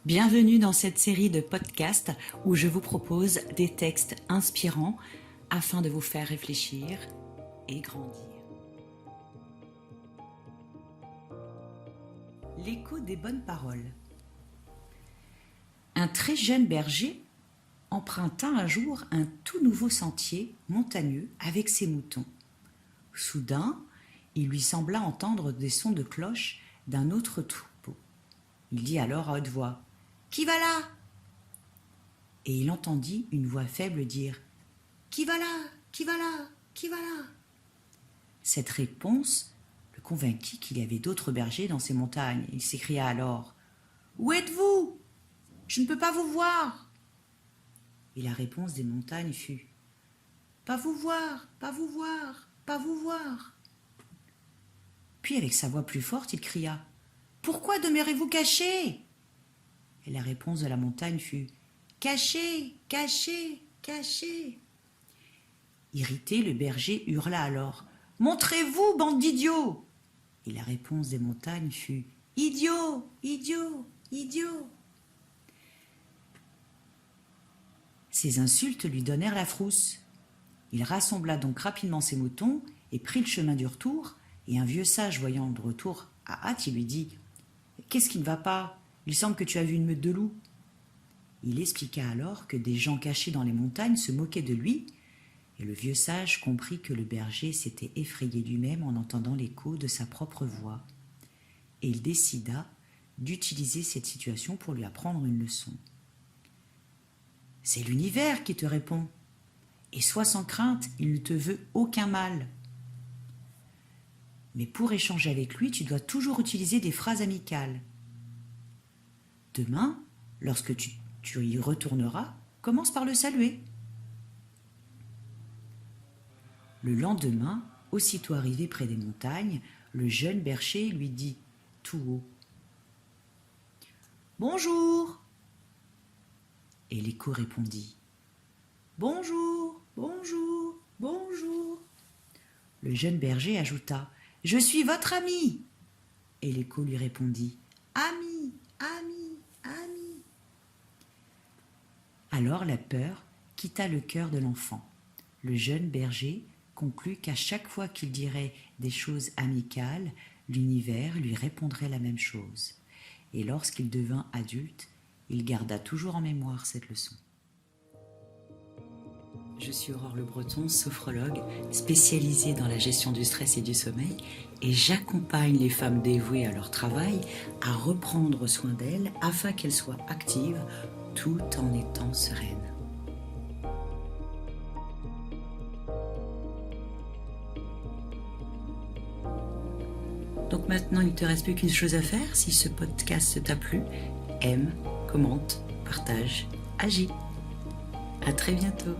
Bienvenue dans cette série de podcasts où je vous propose des textes inspirants afin de vous faire réfléchir et grandir. L'écho des bonnes paroles. Un très jeune berger emprunta un jour un tout nouveau sentier montagneux avec ses moutons. Soudain, il lui sembla entendre des sons de cloche d'un autre troupeau. Il dit alors à haute voix : « Qui va là ?» Et il entendit une voix faible dire : « Qui va là ? Qui va là ? Qui va là ?» Cette réponse le convainquit qu'il y avait d'autres bergers dans ces montagnes. Il s'écria alors : « Où êtes-vous ? Je ne peux pas vous voir. » Et la réponse des montagnes fut : « Pas vous voir, pas vous voir, pas vous voir. » Puis avec sa voix plus forte, il cria : « Pourquoi demeurez-vous cachés ?» Et la réponse de la montagne fut : « Cachés, cachés, cachés. » Irrité, le berger hurla alors : « Montrez-vous, bande d'idiots !» Et la réponse des montagnes fut : « Idiots, idiots, idiots. » Ces insultes lui donnèrent la frousse. Il rassembla donc rapidement ses moutons et prit le chemin du retour, et un vieux sage voyant de retour à hâte, il lui dit : « Qu'est-ce qui ne va pas ? Il semble que tu as vu une meute de loups. » Il expliqua alors que des gens cachés dans les montagnes se moquaient de lui, et le vieux sage comprit que le berger s'était effrayé lui-même en entendant l'écho de sa propre voix. Et il décida d'utiliser cette situation pour lui apprendre une leçon. « C'est l'univers qui te répond, et sois sans crainte, il ne te veut aucun mal. Mais pour échanger avec lui, tu dois toujours utiliser des phrases amicales. Demain, lorsque tu y retourneras, commence par le saluer. » Le lendemain, aussitôt arrivé près des montagnes, le jeune berger lui dit tout haut : « Bonjour !» Et l'écho répondit : « Bonjour, bonjour, bonjour. » Le jeune berger ajouta : « Je suis votre ami !» Et l'écho lui répondit : « Ami, ami, ami. » Alors la peur quitta le cœur de l'enfant. Le jeune berger conclut qu'à chaque fois qu'il dirait des choses amicales, l'univers lui répondrait la même chose. Et lorsqu'il devint adulte, il garda toujours en mémoire cette leçon. Je suis Aurore Le Breton, sophrologue spécialisée dans la gestion du stress et du sommeil, et j'accompagne les femmes dévouées à leur travail à reprendre soin d'elles afin qu'elles soient actives tout en étant sereines. Donc maintenant, il ne te reste plus qu'une chose à faire. Si ce podcast t'a plu, aime, commente, partage, agis. À très bientôt.